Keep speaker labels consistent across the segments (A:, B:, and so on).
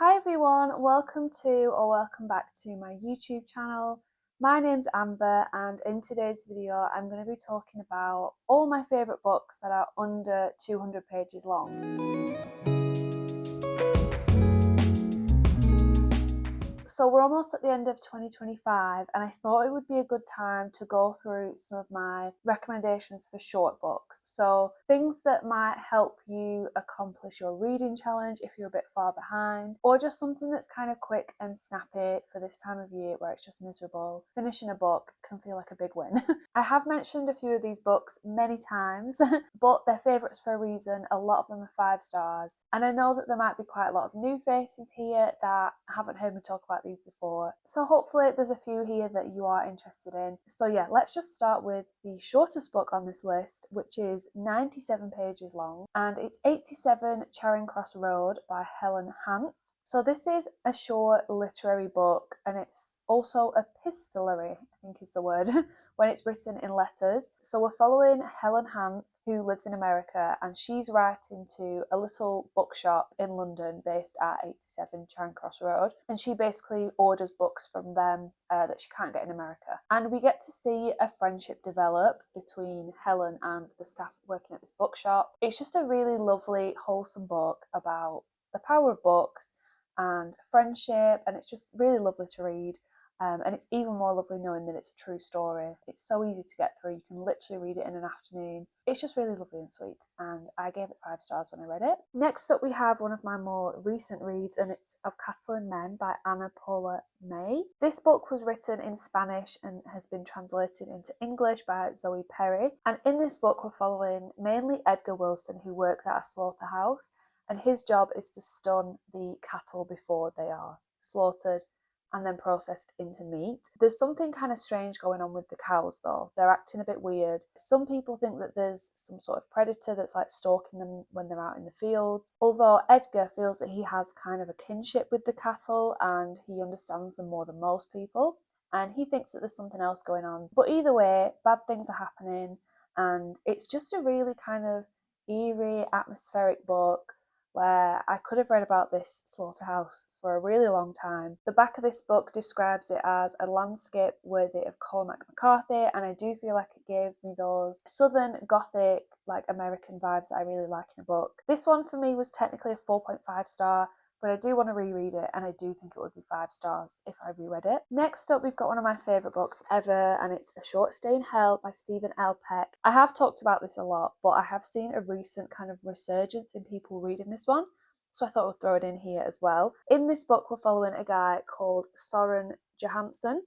A: Hi everyone, welcome back to my YouTube channel. My name's Amber and in today's video I'm going to be talking about all my favourite books that are under 200 pages long. So we're almost at the end of 2025 and I thought it would be a good time to go through some of my recommendations for short books. So things that might help you accomplish your reading challenge if you're a bit far behind, or just something that's kind of quick and snappy for this time of year where it's just miserable. Finishing a book can feel like a big win. I have mentioned a few of these books many times, but they're favourites for a reason. A lot of them are 5 stars, and I know that there might be quite a lot of new faces here that haven't heard me talk about these before, so hopefully there's a few here that you are interested in. So yeah, let's just start with the shortest book on this list, which is 97 pages long, and it's 87 Charing Crossroads by Helen Hanff. So this is a short literary book, and it's also epistolary, I think is the word, when it's written in letters. So we're following Helen Hanff, who lives in America, and she's writing to a little bookshop in London based at 87 Charing Cross Road, and she basically orders books from them that she can't get in America. And we get to see a friendship develop between Helen and the staff working at this bookshop. It's just a really lovely, wholesome book about the power of books and friendship, and it's just really lovely to read. And it's even more lovely knowing that it's a true story. It's so easy to get through. You can literally read it in an afternoon. It's just really lovely and sweet, and I gave it 5 stars when I read it. Next up we have one of my more recent reads, and it's Of Cattle and Men by Ana Paula May. This book was written in Spanish and has been translated into English by Zoe Perry. And in this book we're following mainly Edgar Wilson, who works at a slaughterhouse, and his job is to stun the cattle before they are slaughtered and then processed into meat. There's something kind of strange going on with the cows though. They're acting a bit weird. Some people think that there's some sort of predator that's like stalking them when they're out in the fields. Although Edgar feels that he has kind of a kinship with the cattle and he understands them more than most people. And he thinks that there's something else going on. But either way, bad things are happening, and it's just a really kind of eerie, atmospheric book where I could have read about this slaughterhouse for a really long time. The back of this book describes it as a landscape worthy of Cormac McCarthy, and I do feel like it gave me those southern gothic, like American vibes that I really like in a book. This one for me was technically a 4.5 star, but I do want to reread it, and I do think it would be 5 stars if I reread it. Next up, we've got one of my favourite books ever, and it's A Short Stay in Hell by Stephen L. Peck. I have talked about this a lot, but I have seen a recent kind of resurgence in people reading this one, so I thought I'd throw it in here as well. In this book, we're following a guy called Soren Johansson,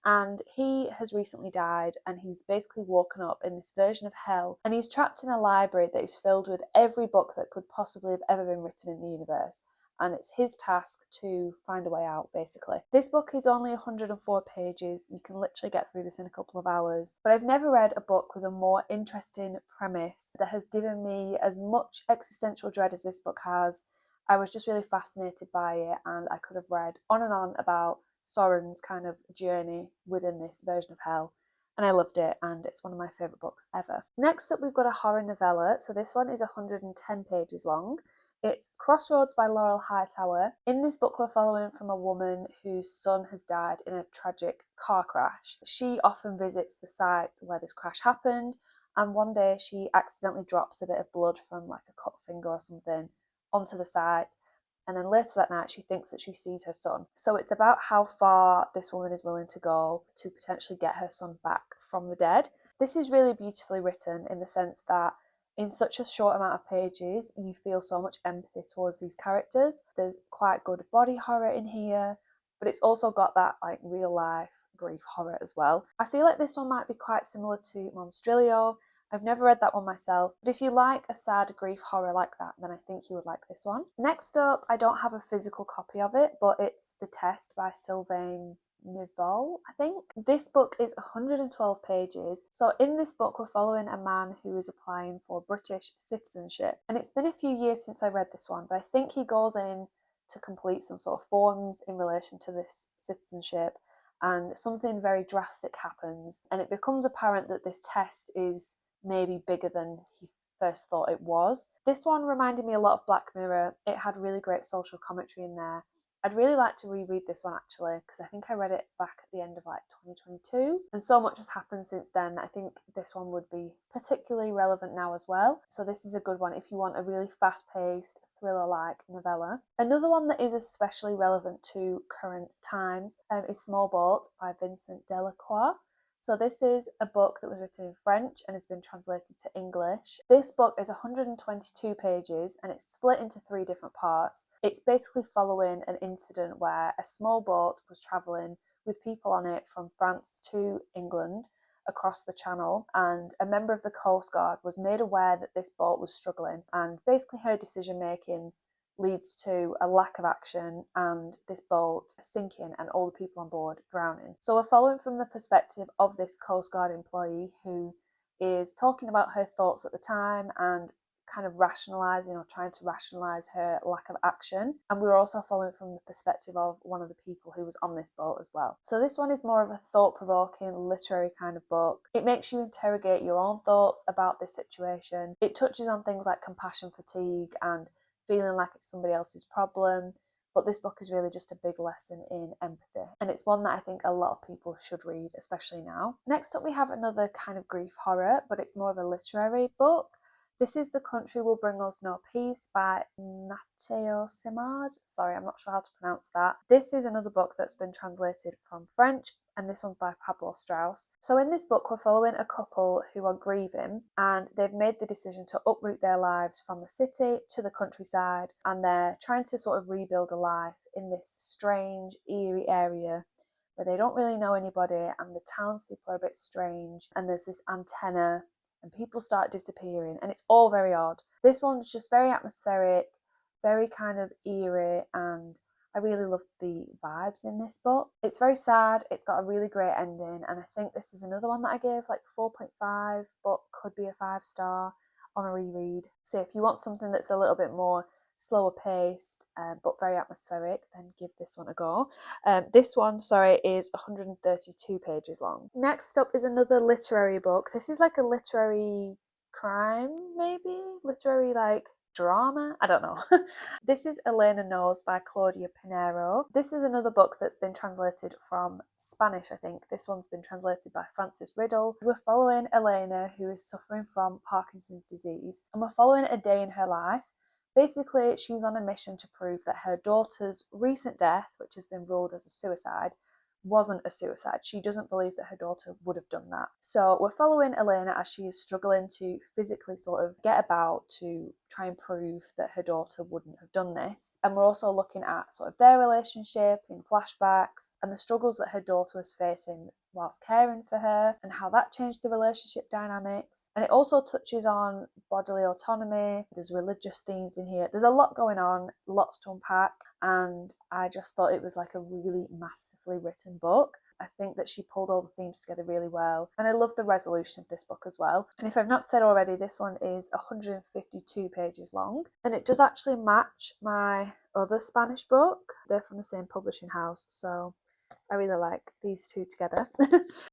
A: and he has recently died, and he's basically woken up in this version of hell, and he's trapped in a library that is filled with every book that could possibly have ever been written in the universe, and it's his task to find a way out, basically. This book is only 104 pages. You can literally get through this in a couple of hours, but I've never read a book with a more interesting premise that has given me as much existential dread as this book has. I was just really fascinated by it, and I could have read on and on about Soren's kind of journey within this version of hell, and I loved it, and it's one of my favourite books ever. Next up, we've got a horror novella. So this one is 110 pages long. It's Crossroads by Laurel Hightower. In this book, we're following from a woman whose son has died in a tragic car crash. She often visits the site where this crash happened, and one day she accidentally drops a bit of blood from like a cut finger or something onto the site, and then later that night she thinks that she sees her son. So it's about how far this woman is willing to go to potentially get her son back from the dead. This is really beautifully written in the sense that in such a short amount of pages, you feel so much empathy towards these characters. There's quite good body horror in here, but it's also got that like real life grief horror as well. I feel like this one might be quite similar to Monstrilio. I've never read that one myself, but if you like a sad grief horror like that, then I think you would like this one. Next up, I don't have a physical copy of it, but it's The Test by Sylvain Nivol, I think. This book is 112 pages. So in this book, we're following a man who is applying for British citizenship. And it's been a few years since I read this one, but I think he goes in to complete some sort of forms in relation to this citizenship, and something very drastic happens, and it becomes apparent that this test is maybe bigger than he first thought it was. This one reminded me a lot of Black Mirror. It had really great social commentary in there, I'd really like to reread this one actually, because I think I read it back at the end of like 2022, and so much has happened since then that I think this one would be particularly relevant now as well. So this is a good one if you want a really fast-paced thriller-like novella. Another one that is especially relevant to current times is Small Boat by Vincent Delacroix. So this is a book that was written in French and has been translated to English. This book is 122 pages and it's split into 3 different parts. It's basically following an incident where a small boat was travelling with people on it from France to England across the Channel, and a member of the Coast Guard was made aware that this boat was struggling, and basically her decision making leads to a lack of action and this boat sinking and all the people on board drowning. So we're following from the perspective of this Coast Guard employee who is talking about her thoughts at the time and kind of rationalising or trying to rationalise her lack of action. And we're also following from the perspective of one of the people who was on this boat as well. So this one is more of a thought-provoking literary kind of book. It makes you interrogate your own thoughts about this situation. It touches on things like compassion fatigue and feeling like it's somebody else's problem, but this book is really just a big lesson in empathy, and it's one that I think a lot of people should read, especially now. Next up we have another kind of grief horror, but it's more of a literary book. This is The Country Will Bring Us No Peace by Matteo Simard. Sorry, I'm not sure how to pronounce that. This is another book that's been translated from French, and this one's by Pablo Strauss. So in this book, we're following a couple who are grieving, and they've made the decision to uproot their lives from the city to the countryside, and they're trying to sort of rebuild a life in this strange, eerie area where they don't really know anybody, and the townspeople are a bit strange, and there's this antenna, and people start disappearing, and it's all very odd. This one's just very atmospheric, very kind of eerie, and I really love the vibes in this book. It's very sad, it's got a really great ending, and I think this is another one that I gave like 4.5, but could be a 5-star on a reread. So if you want something that's a little bit more slower paced but very atmospheric, then give this one a go. This one, is 132 pages long. Next up is another literary book. This is like a literary crime, maybe? Literary like drama? I don't know. This is Elena Knows by Claudia Pinheiro. This is another book that's been translated from Spanish, I think. This one's been translated by Francis Riddle. We're following Elena, who is suffering from Parkinson's disease, and we're following a day in her life. Basically, she's on a mission to prove that her daughter's recent death, which has been ruled as a suicide, wasn't a suicide. She doesn't believe that her daughter would have done that. So we're following Elena as she is struggling to physically sort of get about to try and prove that her daughter wouldn't have done this. And we're also looking at sort of their relationship in flashbacks and the struggles that her daughter was facing whilst caring for her and how that changed the relationship dynamics. And it also touches on bodily autonomy. There's religious themes in here. There's a lot going on, lots to unpack, and I just thought it was like a really masterfully written book. I think that she pulled all the themes together really well, and I love the resolution of this book as well. And if I've not said already, this one is 152 pages long, and it does actually match my other Spanish book. They're from the same publishing house, so I really like these two together.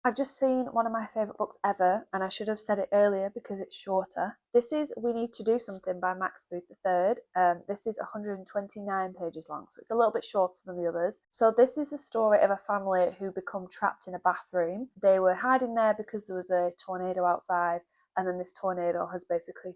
A: I've just seen one of my favourite books ever, and I should have said it earlier because it's shorter. This is We Need to Do Something by Max Booth III. This is 129 pages long, so it's a little bit shorter than the others. So this is the story of a family who become trapped in a bathroom. They were hiding there because there was a tornado outside, and then this tornado has basically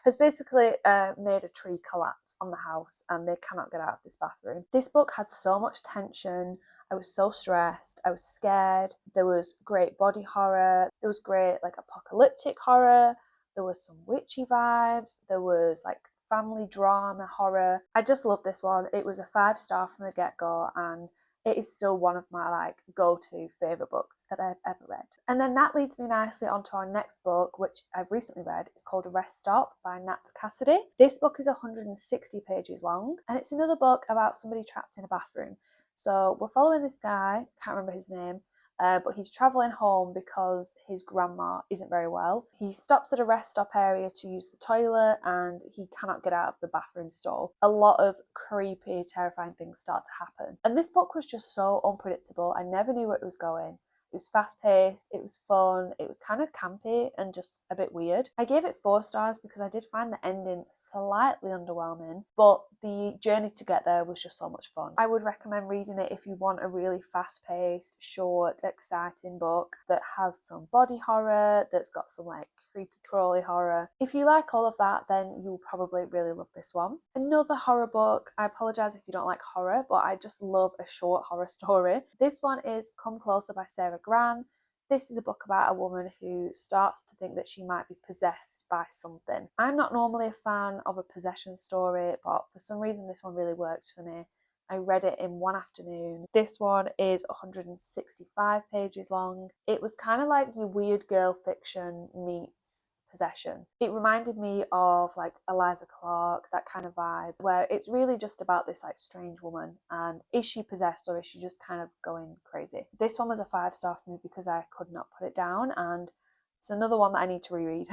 A: has basically made a tree collapse on the house, and they cannot get out of this bathroom. This book had so much tension. I was so stressed. I was scared. There was great body horror. There was great like apocalyptic horror. There was some witchy vibes. There was like family drama horror. I just love this one. It was a 5-star from the get-go, and it is still one of my like go-to favourite books that I've ever read. And then that leads me nicely onto our next book, which I've recently read. It's called Rest Stop by Nat Cassidy. This book is 160 pages long, and it's another book about somebody trapped in a bathroom. So we're following this guy, can't remember his name, but he's travelling home because his grandma isn't very well. He stops at a rest stop area to use the toilet, and he cannot get out of the bathroom stall. A lot of creepy, terrifying things start to happen. And this book was just so unpredictable. I never knew where it was going. It was fast paced, it was fun, it was kind of campy and just a bit weird. I gave it 4 stars because I did find the ending slightly underwhelming, but the journey to get there was just so much fun. I would recommend reading it if you want a really fast paced, short, exciting book that has some body horror, that's got some like creepy crawly horror. If you like all of that, then you'll probably really love this one. Another horror book, I apologise if you don't like horror, but I just love a short horror story. This one is Come Closer by Sarah Gran. This is a book about a woman who starts to think that she might be possessed by something. I'm not normally a fan of a possession story, but for some reason this one really worked for me. I read it in one afternoon. This one is 165 pages long. It was kind of like your weird girl fiction meets possession. It reminded me of like Eliza Clark, that kind of vibe, where it's really just about this like strange woman and is she possessed or is she just kind of going crazy. This one was a 5-star for me because I could not put it down, and it's another one that I need to reread.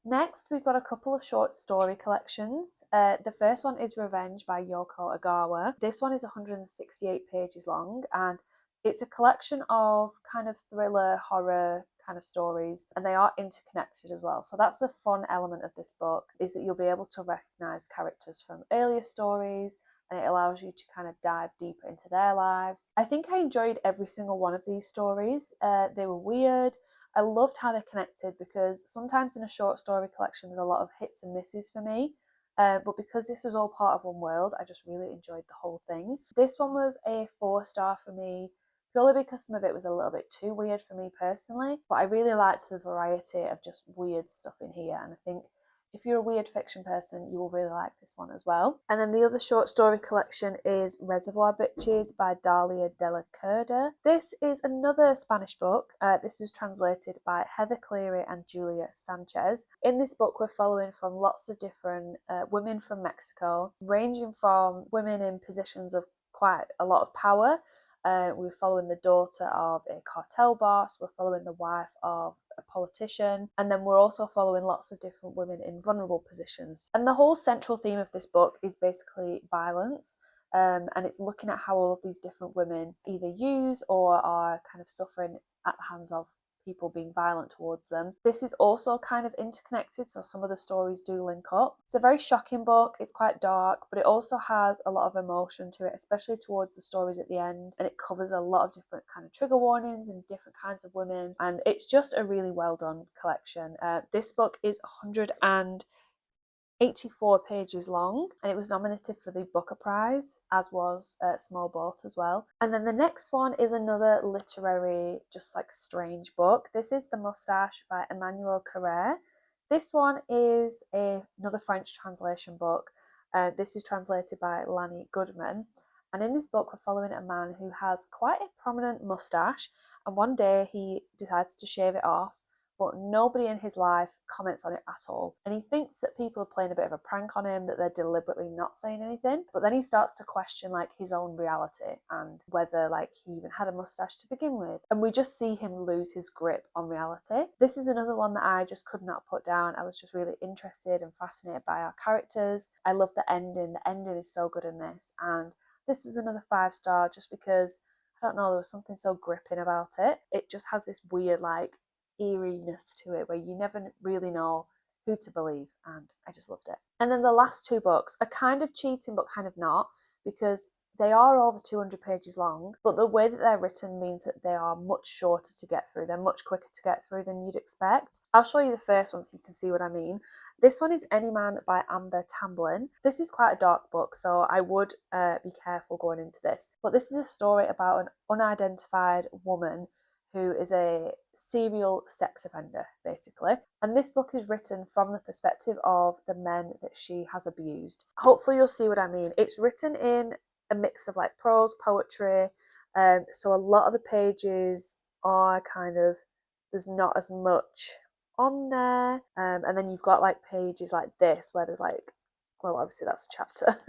A: Next, we've got a couple of short story collections. The first one is Revenge by Yoko Agawa. This one is 168 pages long, and it's a collection of kind of thriller, horror kind of stories, and they are interconnected as well. So that's a fun element of this book, is that you'll be able to recognise characters from earlier stories, and it allows you to kind of dive deeper into their lives. I think I enjoyed every single one of these stories. They were weird. I loved how they're connected, because sometimes in a short story collection there's a lot of hits and misses for me. But because this was all part of one world, I just really enjoyed the whole thing. This one was a 4-star for me, purely because some of it was a little bit too weird for me personally. But I really liked the variety of just weird stuff in here, and I think if you're a weird fiction person, you will really like this one as well. And then the other short story collection is Reservoir Bitches by Dalia de la Cerda. This is another Spanish book. This was translated by Heather Cleary and Julia Sanchez. In this book, we're following from lots of different women from Mexico, ranging from women in positions of quite a lot of power. We're following the daughter of a cartel boss, we're following the wife of a politician, and then we're also following lots of different women in vulnerable positions. And the whole central theme of this book is basically violence, and it's looking at how all of these different women either use or are kind of suffering at the hands of people being violent towards them. This is also kind of interconnected, so some of the stories do link up. It's a very shocking book, it's quite dark, but it also has a lot of emotion to it, especially towards the stories at the end, and it covers a lot of different kind of trigger warnings and different kinds of women, and it's just a really well done collection. This book is 184 pages long, and it was nominated for the Booker Prize, as was Small Boat as well. And then the next one is another literary, just like strange book. This is The Mustache by Emmanuel Carrère. This one is another French translation book. This is translated by Lanny Goodman. And in this book, we're following a man who has quite a prominent mustache, and one day he decides to shave it off, but nobody in his life comments on it at all. And he thinks that people are playing a bit of a prank on him, that they're deliberately not saying anything. But then he starts to question like his own reality and whether like he even had a mustache to begin with. And we just see him lose his grip on reality. This is another one that I just could not put down. I was just really interested and fascinated by our characters. I love the ending. The ending is so good in this. And this was another 5-star just because, I don't know, there was something so gripping about it. It just has this weird like eeriness to it where you never really know who to believe, and I just loved it. And then the last 2 books are kind of cheating but kind of not, because they are over 200 pages long, but the way that they're written means that they are much shorter to get through. They're much quicker to get through than you'd expect. I'll show you the first one so you can see what I mean. This one is Any Man by Amber Tamblyn. This is quite a dark book, so I would be careful going into this. But this is a story about an unidentified woman who is a serial sex offender, basically. And this book is written from the perspective of the men that she has abused. Hopefully you'll see what I mean. It's written in a mix of like prose, poetry, so a lot of the pages are kind of, there's not as much on there, and then you've got like pages like this where there's like, well, obviously that's a chapter,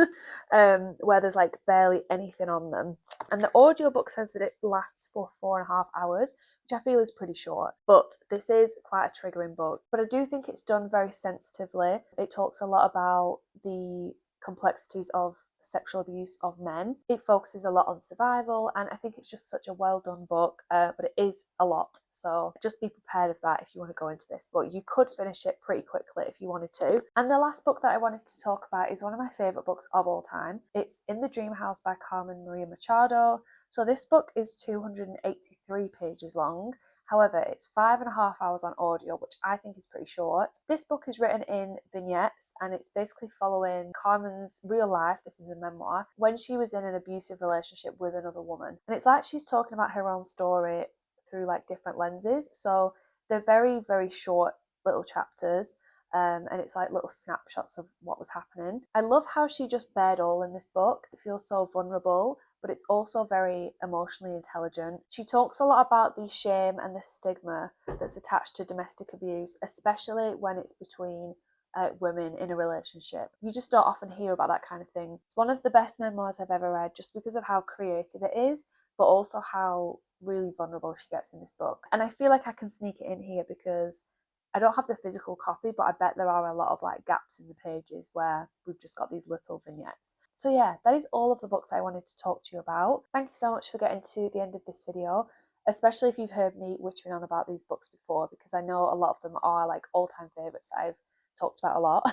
A: where there's like barely anything on them. And the audiobook says that it lasts for 4.5 hours, which I feel is pretty short, but this is quite a triggering book. But I do think it's done very sensitively. It talks a lot about the complexities of sexual abuse of men. It focuses a lot on survival, and I think it's just such a well done book, but it is a lot, so just be prepared of that if you want to go into this. But you could finish it pretty quickly if you wanted to. And the last book that I wanted to talk about is one of my favourite books of all time. It's In the Dream House by Carmen Maria Machado. So this book is 283 pages long. However, it's 5.5 hours on audio, which I think is pretty short. This book is written in vignettes, and it's basically following Carmen's real life, this is a memoir, when she was in an abusive relationship with another woman. And it's like she's talking about her own story through like different lenses. So they're very, very short little chapters. And it's like little snapshots of what was happening. I love how she just bared all in this book. It feels so vulnerable, but it's also very emotionally intelligent. She talks a lot about the shame and the stigma that's attached to domestic abuse, especially when it's between women in a relationship. You just don't often hear about that kind of thing. It's one of the best memoirs I've ever read, just because of how creative it is, but also how really vulnerable she gets in this book. And I feel like I can sneak it in here because I don't have the physical copy, but I bet there are a lot of like gaps in the pages where we've just got these little vignettes. So yeah, that is all of the books I wanted to talk to you about. Thank you so much for getting to the end of this video, especially if you've heard me wittering on about these books before, because I know a lot of them are like all-time favourites that I've talked about a lot.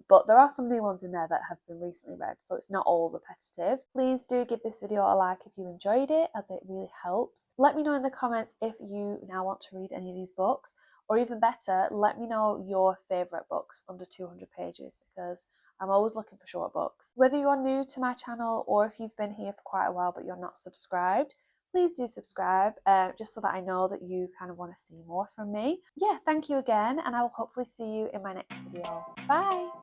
A: But there are some new ones in there that have been recently read, so it's not all repetitive. Please do give this video a like if you enjoyed it, as it really helps. Let me know in the comments if you now want to read any of these books. Or even better, let me know your favourite books under 200 pages, because I'm always looking for short books. Whether you're new to my channel or if you've been here for quite a while but you're not subscribed, please do subscribe, just so that I know that you kind of want to see more from me. Yeah, thank you again, and I will hopefully see you in my next video. Bye!